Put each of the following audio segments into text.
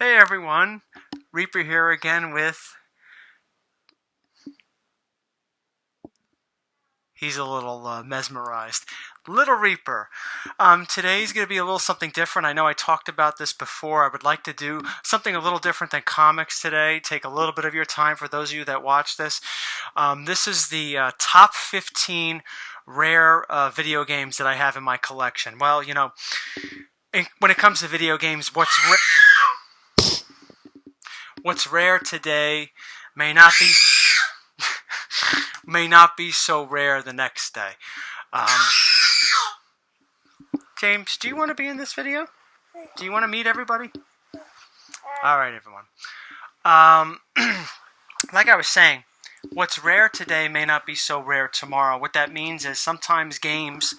Hey everyone, Reaper here again with... He's a little mesmerized. Little Reaper. Today's going to be a little something different. I know I talked about this before. I would like to do something a little different than comics today. Take a little bit of your time for those of you that watch this. This is the top 15 rare video games that I have in my collection. Well, you know, when it comes to video games, what's rare today may not be so rare the next day. James, do you want to be in this video? Do you want to meet everybody? All right, everyone. Like I was saying, what's rare today may not be so rare tomorrow. What that means is sometimes games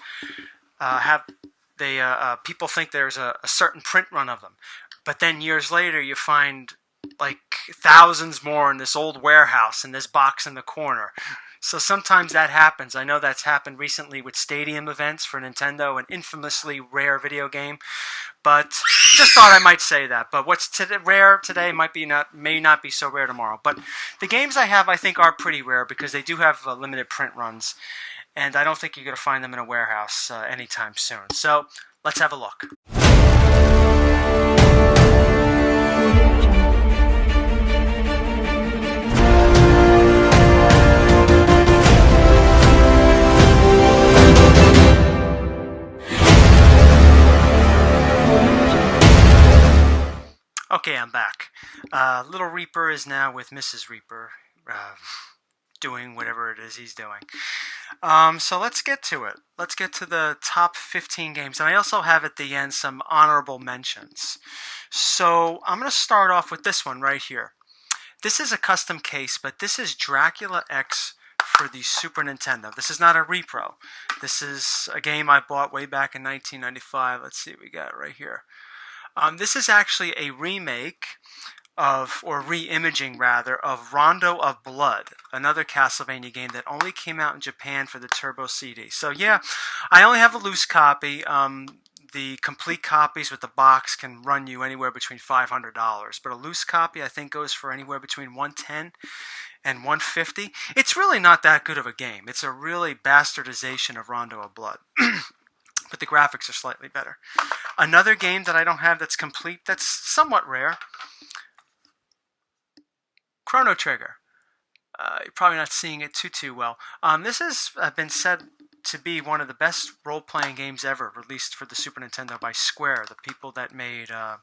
people think there's a certain print run of them, but then years later you find like thousands more in this old warehouse in this box in the corner. So sometimes that happens. I know that's happened recently with stadium events for Nintendo, an infamously rare video game. But just thought I might say that. But what's rare today may not be so rare tomorrow. But the games I have, I think, are pretty rare because they do have limited print runs, and I don't think you're going to find them in a warehouse anytime soon. So let's have a look. Okay, I'm back. Little Reaper is now with Mrs. Reaper, doing whatever it is he's doing. So let's get to it. Let's get to the top 15 games. And I also have at the end some honorable mentions. So I'm going to start off with this one right here. This is a custom case, but this is Dracula X for the Super Nintendo. This is not a repro. This is a game I bought way back in 1995. Let's see what we got right here. This is actually a remake or re-imaging rather, of Rondo of Blood, another Castlevania game that only came out in Japan for the Turbo CD. So yeah, I only have a loose copy. The complete copies with the box can run you anywhere between $500, but a loose copy I think goes for anywhere between $110 and $150. It's really not that good of a game. It's a really bastardization of Rondo of Blood. But the graphics are slightly better. Another game that I don't have that's complete, that's somewhat rare, Chrono Trigger. You're probably not seeing it too well. This has been said to be one of the best role-playing games ever released for the Super Nintendo by Square, the people that made, the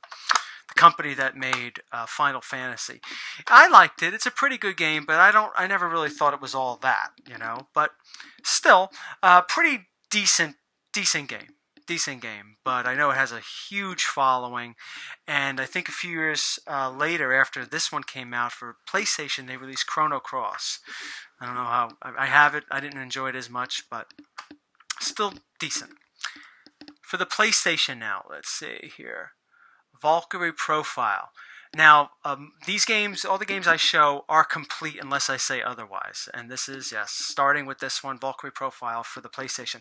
company that made Final Fantasy. I liked it. It's a pretty good game, but I never really thought it was all that, you know. But still, pretty decent game, but I know it has a huge following, and I think a few years later, after this one came out for PlayStation, they released Chrono Cross. I don't know how, I have it, I didn't enjoy it as much, but still decent. For the PlayStation now, let's see here, Valkyrie Profile. Now, these games, all the games I show are complete unless I say otherwise. And this is, yes, starting with this one, Valkyrie Profile for the PlayStation.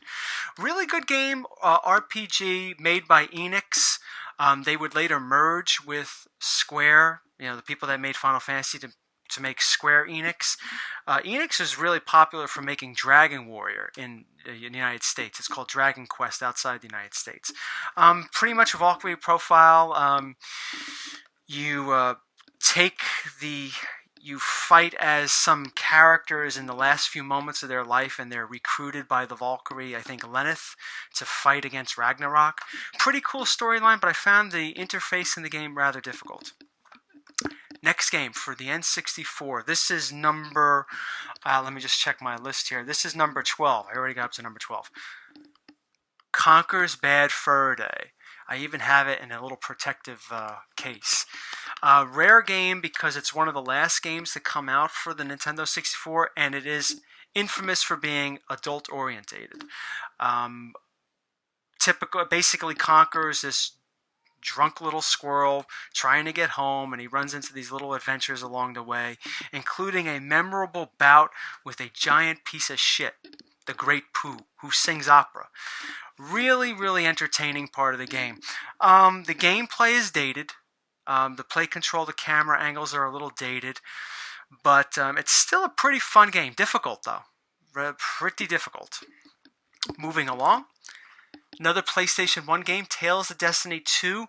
Really good game, RPG made by Enix. They would later merge with Square, you know, the people that made Final Fantasy to make Square Enix. Enix is really popular for making Dragon Warrior in the United States. It's called Dragon Quest outside the United States. Pretty much a Valkyrie Profile. You fight as some characters in the last few moments of their life, and they're recruited by the Valkyrie, I think Lenneth, to fight against Ragnarok. Pretty cool storyline, but I found the interface in the game rather difficult. Next game for the N64. This is number, let me just check my list here. This is number 12. I already got up to number 12. Conker's Bad Fur Day. I even have it in a little protective case. Rare game because it's one of the last games to come out for the Nintendo 64, and it is infamous for being adult-orientated. Basically, Conker is this drunk little squirrel trying to get home, and he runs into these little adventures along the way, including a memorable bout with a giant piece of shit, the Great Pooh, who sings opera. Really, really entertaining part of the game. The gameplay is dated. The play control, the camera angles are a little dated, but it's still a pretty fun game. Difficult, though. Pretty difficult. Moving along. Another PlayStation 1 game, Tales of Destiny 2.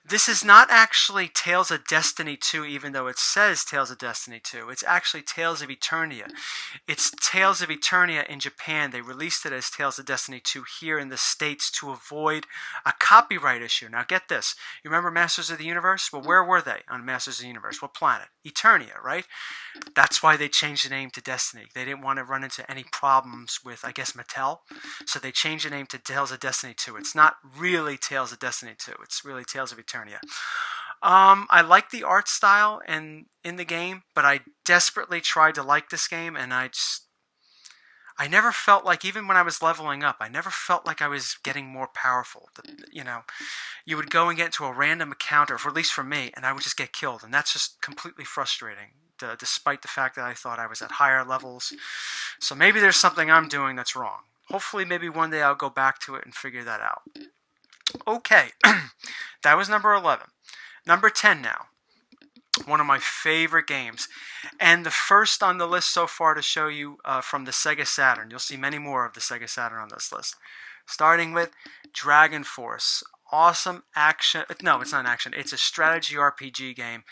This is not actually Tales of Destiny 2, even though it says Tales of Destiny 2. It's actually Tales of Eternia. It's Tales of Eternia in Japan. They released it as Tales of Destiny 2 here in the States to avoid a copyright issue. Now get this. You remember Masters of the Universe? Well, where were they on Masters of the Universe? What planet? Eternia, right? That's why they changed the name to Destiny. They didn't want to run into any problems with, I guess, Mattel. So they changed the name to Tales of Destiny 2. It's not really Tales of Destiny 2. It's really Tales of Eternia. I like the art style in the game, but I desperately tried to like this game, and I never felt like, even when I was leveling up, I never felt like I was getting more powerful. You know, you would go and get into a random encounter, or at least for me, and I would just get killed, and that's just completely frustrating, despite the fact that I thought I was at higher levels. So maybe there's something I'm doing that's wrong. Hopefully, maybe one day I'll go back to it and figure that out. Okay, that was number 11. Number 10 now. One of my favorite games. And the first on the list so far to show you from the Sega Saturn. You'll see many more of the Sega Saturn on this list. Starting with Dragon Force. Awesome action. No, it's not an action. It's a strategy RPG game.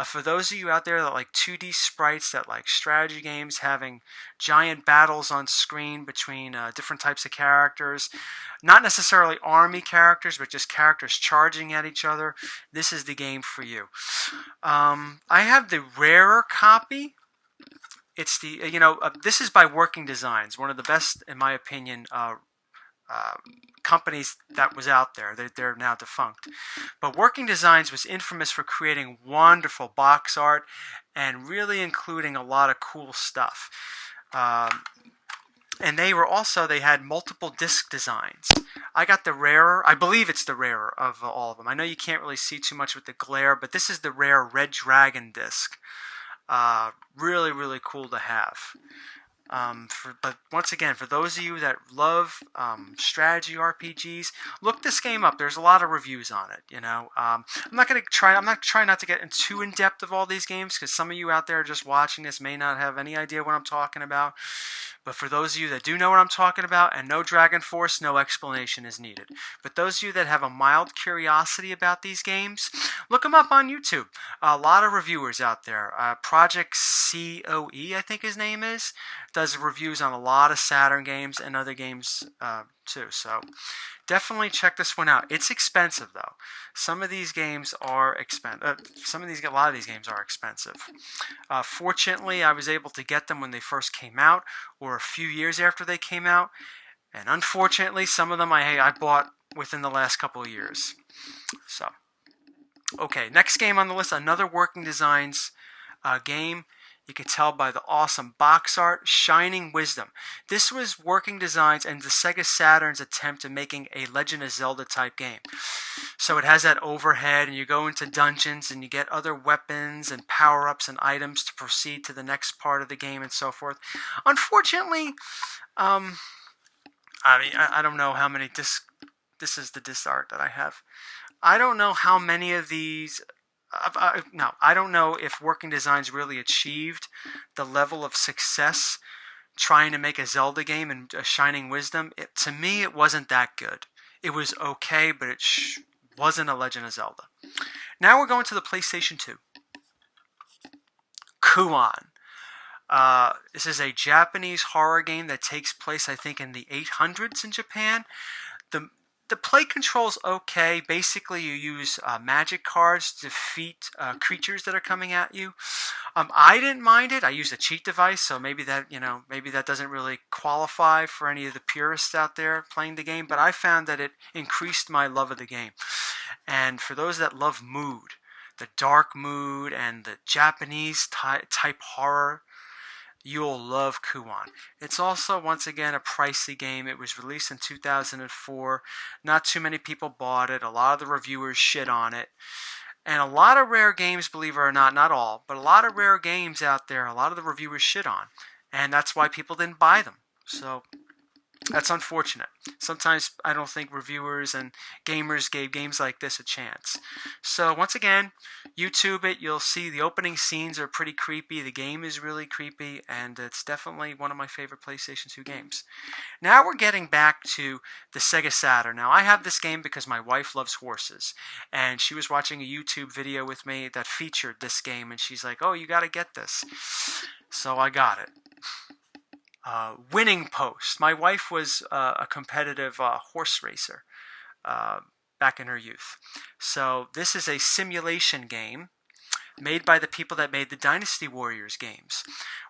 For those of you out there that like 2D sprites, that like strategy games, having giant battles on screen between different types of characters, not necessarily army characters, but just characters charging at each other, this is the game for you. I have the rarer copy. It's the, this is by Working Designs, one of the best, in my opinion, companies that was out there. They're now defunct. But Working Designs was infamous for creating wonderful box art and really including a lot of cool stuff. And they had multiple disc designs. I got the rarer, I believe it's the rarer of all of them. I know you can't really see too much with the glare, but this is the rare Red Dragon disc. Really, really cool to have. But once again, for those of you that love strategy RPGs, look this game up. There's a lot of reviews on it. I'm not trying not to get too in depth of all these games, because some of you out there just watching this may not have any idea what I'm talking about. But for those of you that do know what I'm talking about and know Dragon Force, no explanation is needed. But those of you that have a mild curiosity about these games, look them up on YouTube. A lot of reviewers out there. Project COE, I think his name is, does reviews on a lot of Saturn games and other games too. So definitely check this one out. It's expensive though. Some of these games are expensive. A lot of these games are expensive. Fortunately, I was able to get them when they first came out, or a few years after they came out. And unfortunately, some of them I bought within the last couple of years. So, okay, next game on the list, another Working Designs game. You can tell by the awesome box art, Shining Wisdom. This was Working Designs and the Sega Saturn's attempt at making a Legend of Zelda type game. So it has that overhead, and you go into dungeons and you get other weapons and power-ups and items to proceed to the next part of the game and so forth. Unfortunately, I don't know how many discs. This is the disc art that I have. I don't know how many of these. I don't know if Working Designs really achieved the level of success trying to make a Zelda game and a Shining Wisdom. To me, it wasn't that good. It was okay, but it wasn't a Legend of Zelda. Now we're going to the PlayStation 2. Kuon. This is a Japanese horror game that takes place, I think, in the 800s in Japan. The play control's okay. Basically, you use magic cards to defeat creatures that are coming at you. I didn't mind it. I used a cheat device, so maybe that doesn't really qualify for any of the purists out there playing the game. But I found that it increased my love of the game. And for those that love mood, the dark mood and the Japanese type horror, you'll love Kuon. It's also, once again, a pricey game. It was released in 2004. Not too many people bought it. A lot of the reviewers shit on it. And a lot of rare games, believe it or not all, but a lot of rare games out there, a lot of the reviewers shit on. And that's why people didn't buy them. So, That's unfortunate. Sometimes I don't think reviewers and gamers gave games like this a chance. So once again, YouTube it. You'll see the opening scenes are pretty creepy. The game is really creepy, and it's definitely one of my favorite PlayStation 2 games. Now we're getting back to the Sega Saturn. Now I have this game because my wife loves horses, and she was watching a YouTube video with me that featured this game, and she's like, "Oh, you got to get this." So I got it. Winning Post. My wife was a competitive horse racer back in her youth. So this is a simulation game made by the people that made the Dynasty Warriors games,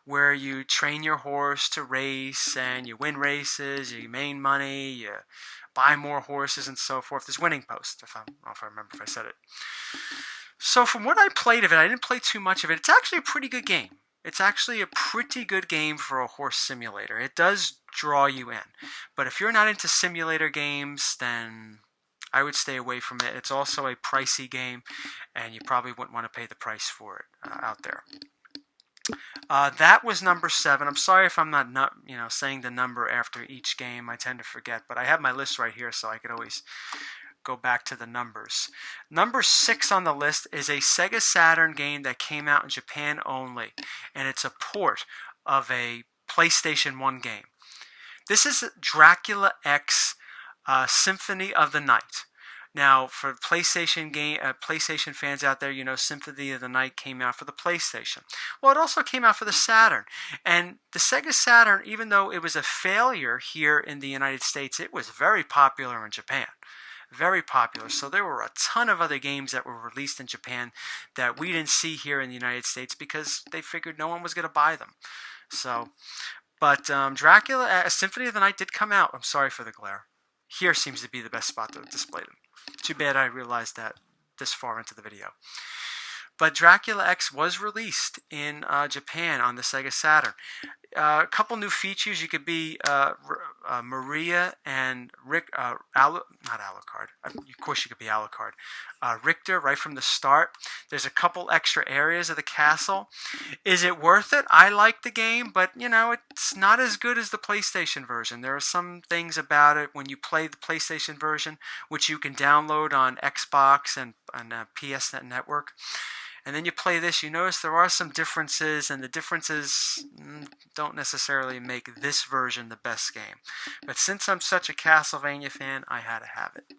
where you train your horse to race and you win races, you gain money, you buy more horses and so forth. There's Winning Post, I don't know if I remember if I said it. So from what I played of it, I didn't play too much of it. It's actually a pretty good game. It's actually a pretty good game for a horse simulator. It does draw you in. But if you're not into simulator games, then I would stay away from it. It's also a pricey game, and you probably wouldn't want to pay the price for it out there. That was number 7. I'm sorry if I'm not saying the number after each game. I tend to forget, but I have my list right here, so I could always go back to the numbers. Number 6 on the list is a Sega Saturn game that came out in Japan only, and it's a port of a PlayStation 1 game. This is Dracula X Symphony of the Night. Now, for PlayStation fans out there, you know Symphony of the Night came out for the PlayStation. Well, it also came out for the Saturn. And the Sega Saturn, even though it was a failure here in the United States, it was very popular in Japan. Very popular. So there were a ton of other games that were released in Japan that we didn't see here in the United States because they figured no one was going to buy them. So, but Dracula Symphony of the Night did come out. I'm sorry for the glare. Here seems to be the best spot to display them. Too bad I realized that this far into the video. But Dracula X was released in Japan on the Sega Saturn. A couple new features. You could be Maria and Rick, not Alucard. Of course you could be Alucard. Richter right from the start. There's a couple extra areas of the castle. Is it worth it? I like the game, but it's not as good as the PlayStation version. There are some things about it when you play the PlayStation version, which you can download on Xbox and PS Network. And then you play this, you notice there are some differences, and the differences don't necessarily make this version the best game. But since I'm such a Castlevania fan, I had to have it.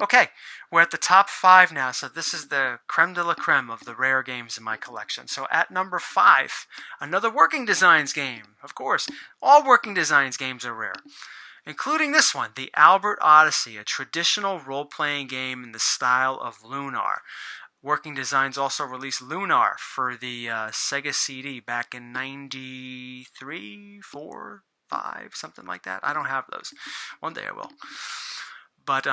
Okay, we're at the top 5 now, so this is the creme de la creme of the rare games in my collection. So at number 5, another Working Designs game. Of course, all Working Designs games are rare, including this one, the Albert Odyssey, a traditional role-playing game in the style of Lunar. Working Designs also released Lunar for the Sega CD back in 93, 4, 5, something like that. I don't have those. One day I will. But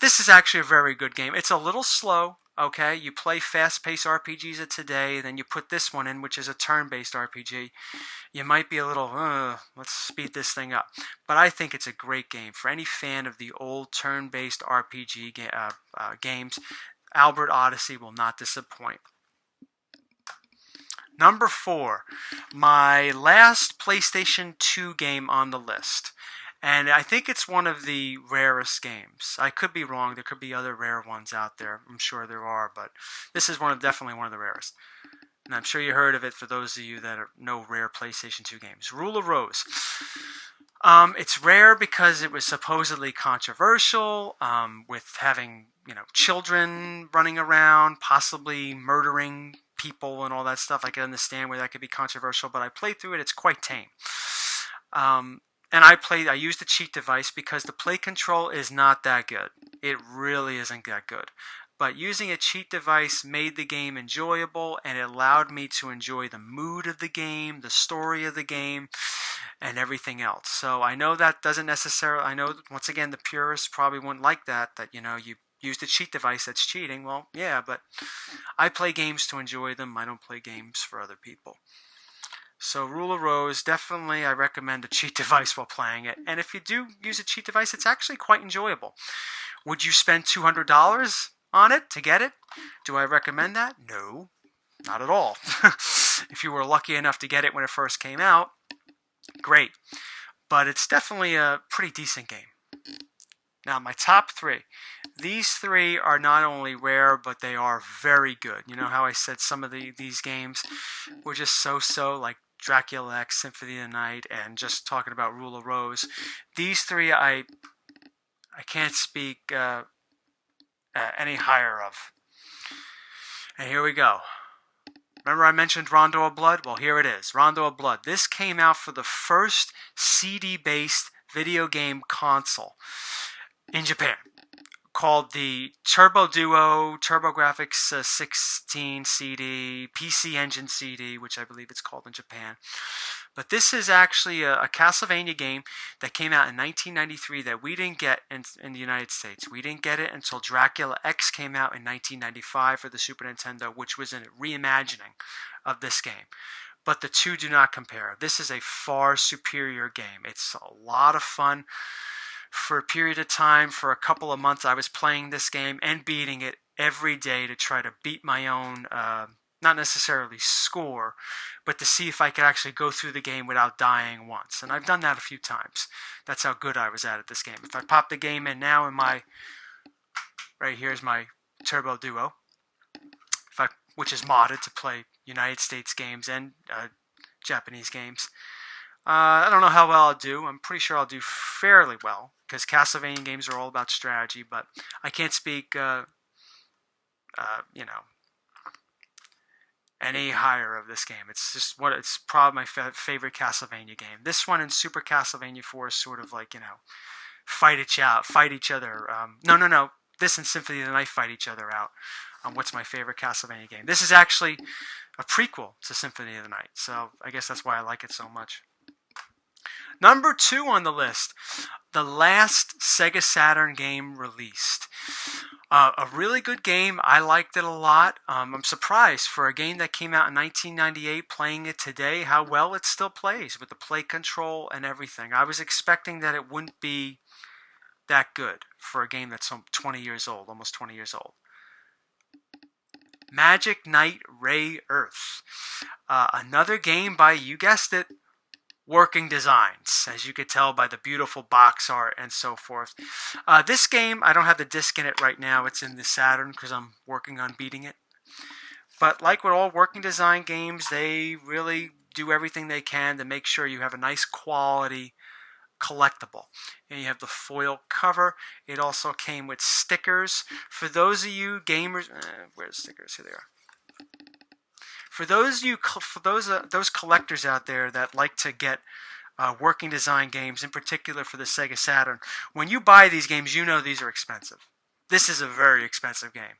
this is actually a very good game. It's a little slow, okay? You play fast-paced RPGs of today, then you put this one in, which is a turn-based RPG. You might be a little, let's speed this thing up. But I think it's a great game. For any fan of the old turn-based RPG games, Albert Odyssey will not disappoint. Number 4, my last PlayStation 2 game on the list. And I think it's one of the rarest games. I could be wrong. There could be other rare ones out there. I'm sure there are, but this is definitely one of the rarest. And I'm sure you heard of it for those of you that know rare PlayStation 2 games. Rule of Rose. It's rare because it was supposedly controversial, with having children running around, possibly murdering people and all that stuff. I can understand where that could be controversial, but I played through it. It's quite tame. And I used the cheat device because the play control is not that good. It really isn't that good. But using a cheat device made the game enjoyable, and it allowed me to enjoy the mood of the game, the story of the game, and everything else. So I know that doesn't necessarily, I know once again the purists probably wouldn't like that you used a cheat device that's cheating. Well, yeah, but I play games to enjoy them. I don't play games for other people. So Rule of Rose, definitely I recommend a cheat device while playing it. And if you do use a cheat device, it's actually quite enjoyable. Would you spend $200 on it to get it? Do I recommend that? No, not at all. If you were lucky enough to get it when it first came out, great. but it's definitely a pretty decent game. Now, my top three. These three are not only rare, but they are very good. You know how I said some of these games were just so-so, like Dracula X, Symphony of the Night, and just talking about Rule of Rose. These three I can't speak any higher of. And here we go. Remember I mentioned Rondo of Blood? Well, here it is. Rondo of Blood. This came out for the first CD-based video game console in Japan, called the Turbo Duo, TurboGrafx 16 CD, PC Engine CD, which I believe it's called in Japan. But this is actually a Castlevania game that came out in 1993 that we didn't get in the United States. We didn't get it until Dracula X came out in 1995 for the Super Nintendo, which was a reimagining of this game. But the two do not compare. This is a far superior game. It's a lot of fun. For a period of time, for a couple of months, I was playing this game and beating it every day to try to beat my own, not necessarily score, but to see if I could actually go through the game without dying once. And I've done that a few times. That's how good I was at this game. If I pop the game in now, right here's my Turbo Duo, which is modded to play United States games and Japanese games. I don't know how well I'll do. I'm pretty sure I'll do fairly well, because Castlevania games are all about strategy, but I can't speak, any higher of this game. It's just it's probably my favorite Castlevania game. This one and Super Castlevania 4 is sort of like, fight each other. No. This and Symphony of the Night fight each other out on what's my favorite Castlevania game. This is actually a prequel to Symphony of the Night, so I guess that's why I like it so much. Number 2 on the list, the last Sega Saturn game released. A really good game. I liked it a lot. I'm surprised for a game that came out in 1998, playing it today, how well it still plays with the play control and everything. I was expecting that it wouldn't be that good for a game that's 20 years old, almost 20 years old. Magic Knight Rayearth. Another game by, you guessed it, Working Designs, as you could tell by the beautiful box art and so forth. This game, I don't have the disc in it right now. It's in the Saturn because I'm working on beating it. But like with all Working Design games, they really do everything they can to make sure you have a nice quality collectible. And you have the foil cover. It also came with stickers. For those of you gamers, where's stickers? Here they are. For those collectors out there that like to get Working Design games, in particular for the Sega Saturn, when you buy these games, you know these are expensive. This is a very expensive game.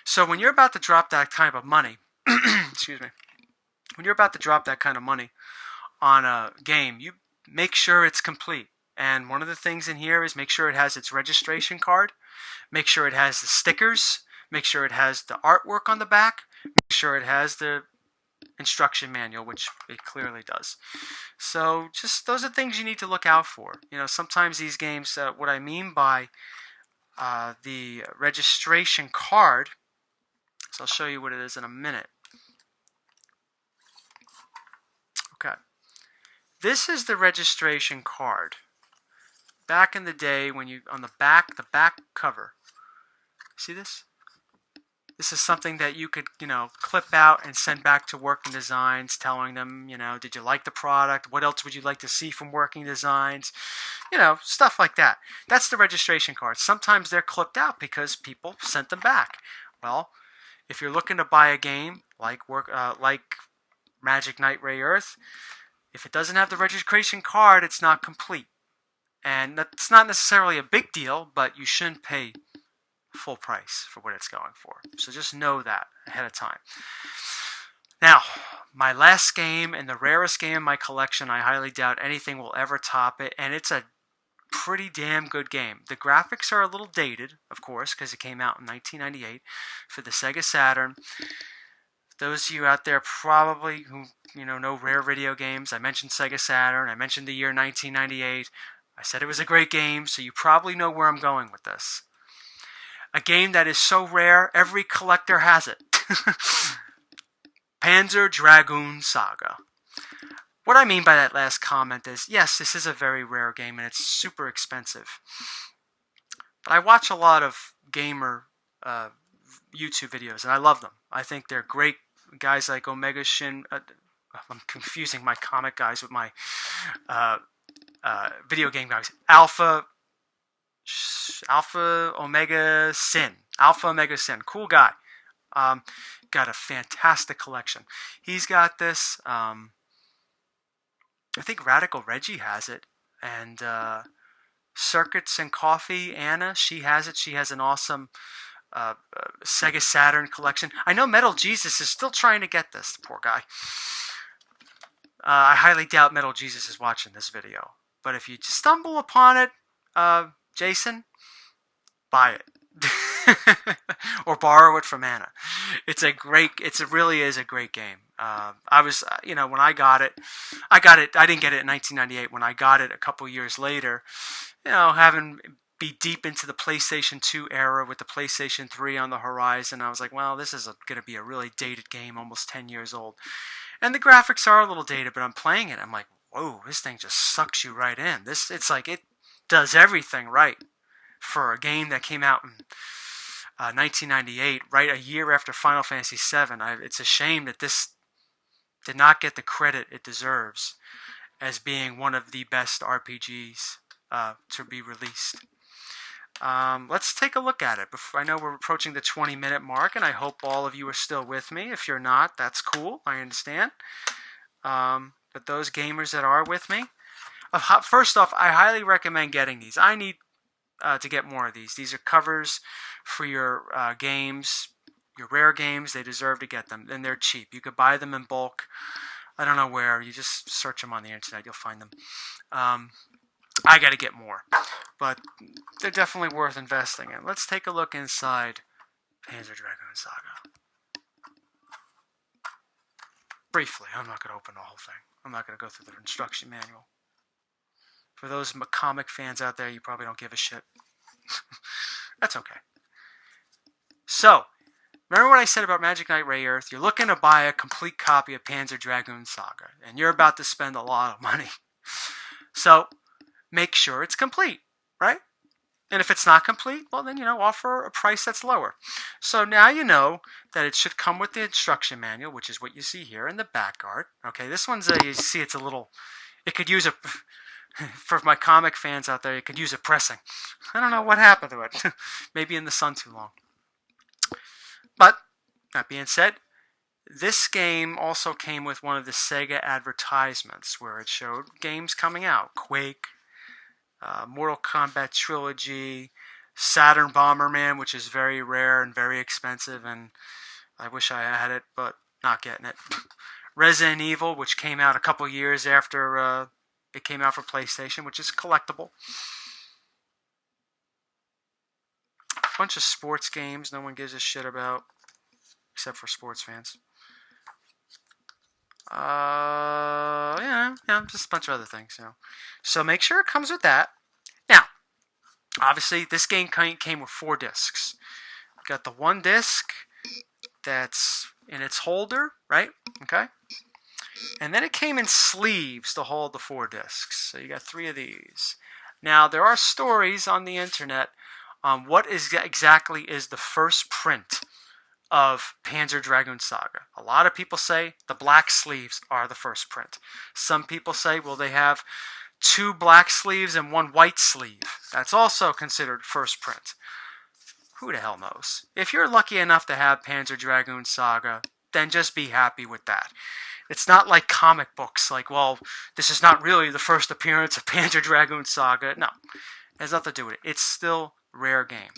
So when you're about to drop that kind of money, excuse me, when you're about to drop that kind of money on a game, you make sure it's complete. And one of the things in here is make sure it has its registration card, make sure it has the stickers, make sure it has the artwork on the back, make sure it has the instruction manual, which it clearly does. So just those are things you need to look out for. Sometimes these games, what I mean by the registration card, so I'll show you what it is in a minute. Okay. This is the registration card. Back in the day, when on the back cover, see this? This is something that you could, clip out and send back to Working Designs, telling them, did you like the product? What else would you like to see from Working Designs? Stuff like that. That's the registration card. Sometimes they're clipped out because people sent them back. Well, if you're looking to buy a game like Magic Knight Rayearth, if it doesn't have the registration card, it's not complete. And that's not necessarily a big deal, but you shouldn't pay full price for what it's going for. So just know that ahead of time. Now, my last game and the rarest game in my collection, I highly doubt anything will ever top it, and it's a pretty damn good game. The graphics are a little dated, of course, because it came out in 1998 for the Sega Saturn. Those of you out there probably who know rare video games, I mentioned Sega Saturn, I mentioned the year 1998. I said it was a great game, so you probably know where I'm going with this. A game that is so rare, every collector has it. Panzer Dragoon Saga. what I mean by that last comment is, yes, this is a very rare game and it's super expensive. But I watch a lot of gamer YouTube videos and I love them. I think they're great. Guys like Omega Shin. I'm confusing my comic guys with my video game guys. Alpha Omega Sin. Alpha Omega Sin. Cool guy. Got a fantastic collection. He's got this. I think Radical Reggie has it. And Circuits and Coffee, Anna, she has it. She has an awesome Sega Saturn collection. I know Metal Jesus is still trying to get this, the poor guy. I highly doubt Metal Jesus is watching this video. But if you stumble upon it, Jason, buy it. Or borrow it from Anna. It really is a great game. I was, when I got it, I didn't get it in 1998. When I got it a couple years later, having be deep into the PlayStation 2 era with the PlayStation 3 on the horizon, I was like, well, this is going to be a really dated game, almost 10 years old. And the graphics are a little dated, but I'm playing it. I'm like, whoa, this thing just sucks you right in. It's like it does everything right for a game that came out in 1998, right a year after Final Fantasy VII. It's a shame that this did not get the credit it deserves as being one of the best RPGs to be released. Let's take a look at it. I know we're approaching the 20-minute mark, and I hope all of you are still with me. If you're not, that's cool. I understand. But those gamers that are with me, first off, I highly recommend getting these. I need to get more of these. These are covers for your games, your rare games. They deserve to get them, and they're cheap. You could buy them in bulk. I don't know where. You just search them on the internet. You'll find them. I got to get more, but they're definitely worth investing in. Let's take a look inside Panzer Dragoon Saga. Briefly, I'm not going to open the whole thing. I'm not going to go through the instruction manual. For those comic fans out there, you probably don't give a shit. That's okay. So, remember what I said about Magic Knight Rayearth? You're looking to buy a complete copy of Panzer Dragoon Saga, and you're about to spend a lot of money. So, make sure it's complete, right? And if it's not complete, well then, offer a price that's lower. So now you know that it should come with the instruction manual, which is what you see here in the back art. Okay, this one's, you see it's a little, it could use a, for my comic fans out there, it could use a pressing. I don't know what happened to it. Maybe in the sun too long. But, that being said, this game also came with one of the Sega advertisements where it showed games coming out. Quake, Mortal Kombat Trilogy, Saturn Bomberman, which is very rare and very expensive, and I wish I had it, but not getting it. Resident Evil, which came out a couple years after it came out for PlayStation, which is collectible. A bunch of sports games no one gives a shit about, except for sports fans. Just a bunch of other things, So make sure it comes with that. Now, obviously, this game came with 4 discs. Got the one disc that's in its holder, right? Okay. And then it came in sleeves to hold the 4 discs. So you got 3 of these. Now, there are stories on the internet on what exactly is the first print of Panzer Dragoon Saga. A lot of people say the black sleeves are the first print. Some people say, well, they have 2 black sleeves and 1 white sleeve. That's also considered first print. Who the hell knows? If you're lucky enough to have Panzer Dragoon Saga, then just be happy with that. It's not like comic books, like, well, this is not really the first appearance of Panzer Dragoon Saga. No, it has nothing to do with it. It's still a rare game.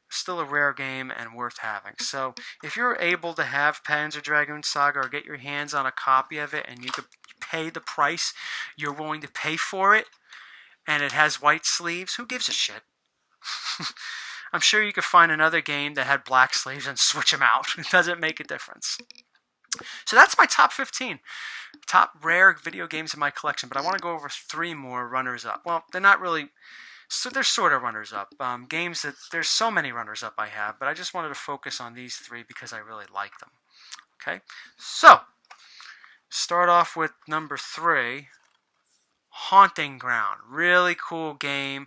Still a rare game and worth having. So if you're able to have Panzer Dragoon Saga or get your hands on a copy of it and you could pay the price you're willing to pay for it and it has white sleeves, who gives a shit? I'm sure you could find another game that had black sleeves and switch them out. It doesn't make a difference. So that's my top 15. Top rare video games in my collection, but I want to go over 3 more runners-up. Well, they're not really... So they're sort of runners-up. Games that, there's so many runners-up I have, but I just wanted to focus on these 3 because I really like them. Okay? So, Start off with number 3, Haunting Ground. Really cool game.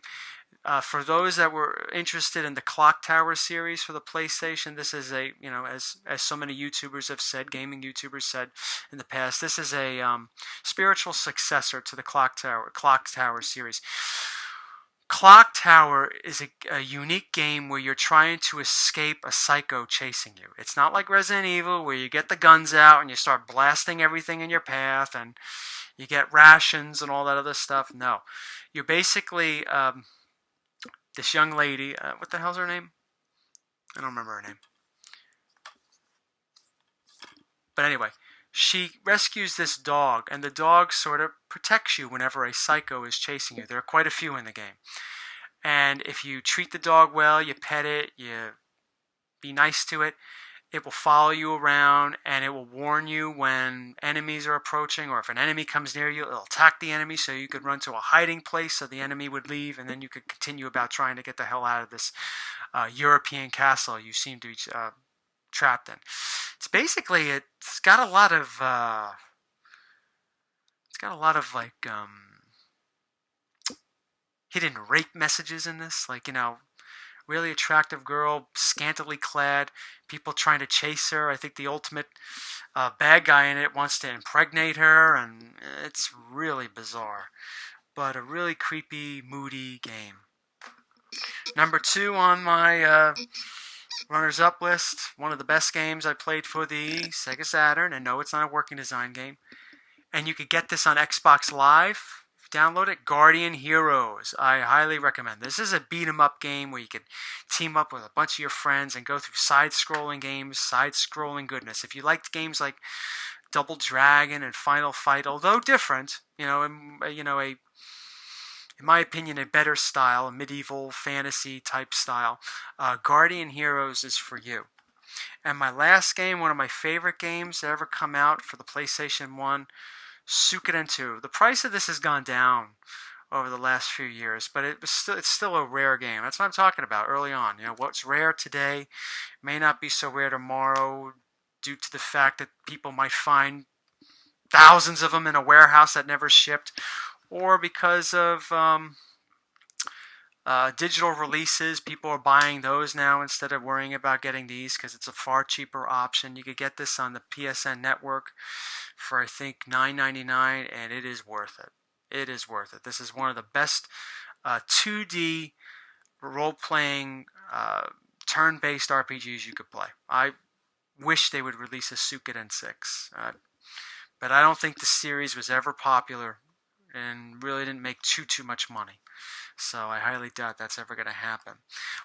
For those that were interested in the Clock Tower series for the PlayStation, this is a, as so many YouTubers have said, gaming YouTubers said in the past, this is a spiritual successor to the Clock Tower series. Clock Tower is a unique game where you're trying to escape a psycho chasing you. It's not like Resident Evil where you get the guns out and you start blasting everything in your path and you get rations and all that other stuff. No. You're basically this young lady. What the hell's her name? I don't remember her name. But anyway, she rescues this dog, and the dog sort of protects you whenever a psycho is chasing you. There are quite a few in the game. And if you treat the dog well, you pet it, you be nice to it, it will follow you around, and it will warn you when enemies are approaching, or if an enemy comes near you, it'll attack the enemy, so you could run to a hiding place so the enemy would leave, and then you could continue about trying to get the hell out of this European castle you seem to be trapped in. It's basically, it's got a lot of like hidden rape messages in this, like, really attractive girl, scantily clad, people trying to chase her. I think the ultimate bad guy in it wants to impregnate her, and it's really bizarre, but a really creepy, moody game. Number 2 on my runners-up list, one of the best games I played for the Sega Saturn, and no, it's not a working design game, and you could get this on Xbox Live. Download it, Guardian Heroes. I highly recommend. This is a beat-em-up game where you could team up with a bunch of your friends and go through side-scrolling games, side-scrolling goodness. If you liked games like Double Dragon and Final Fight, although different, in my opinion, a better style, a medieval fantasy type style, Guardian Heroes is for you. And my last game, one of my favorite games that ever come out for the PlayStation 1, Suikoden 2. The price of this has gone down over the last few years, but it's still a rare game. That's what I'm talking about early on. What's rare today may not be so rare tomorrow due to the fact that people might find thousands of them in a warehouse that never shipped, or because of digital releases. People are buying those now instead of worrying about getting these because it's a far cheaper option. You could get this on the PSN network for, I think, $9.99, and it is worth it. It is worth it. This is one of the best 2D role-playing turn-based RPGs you could play. I wish they would release a Suikoden 6, but I don't think the series was ever popular and really didn't make too much money. So I highly doubt that's ever going to happen.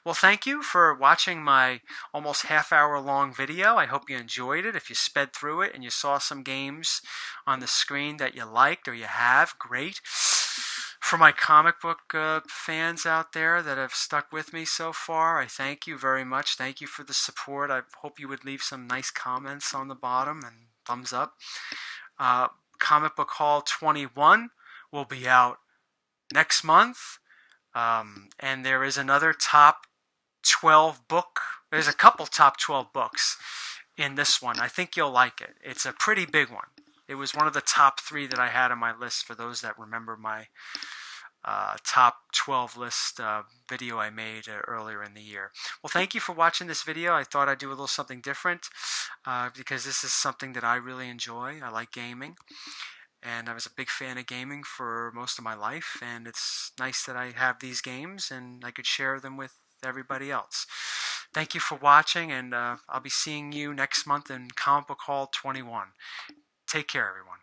Well, thank you for watching my almost half-hour long video. I hope you enjoyed it. If you sped through it and you saw some games on the screen that you liked or you have, great. For my comic book fans out there that have stuck with me so far, I thank you very much. Thank you for the support. I hope you would leave some nice comments on the bottom and thumbs up. Comic Book Haul 21 will be out next month. And there is another top 12 book. There's a couple top 12 books in this one. I think you'll like it. It's a pretty big one. It was one of the top 3 that I had on my list for those that remember my top 12 list video I made earlier in the year. Well, thank you for watching this video. I thought I'd do a little something different because this is something that I really enjoy. I like gaming. And I was a big fan of gaming for most of my life, and it's nice that I have these games and I could share them with everybody else. Thank you for watching, and I'll be seeing you next month in Comic Book Haul 21. Take care, everyone.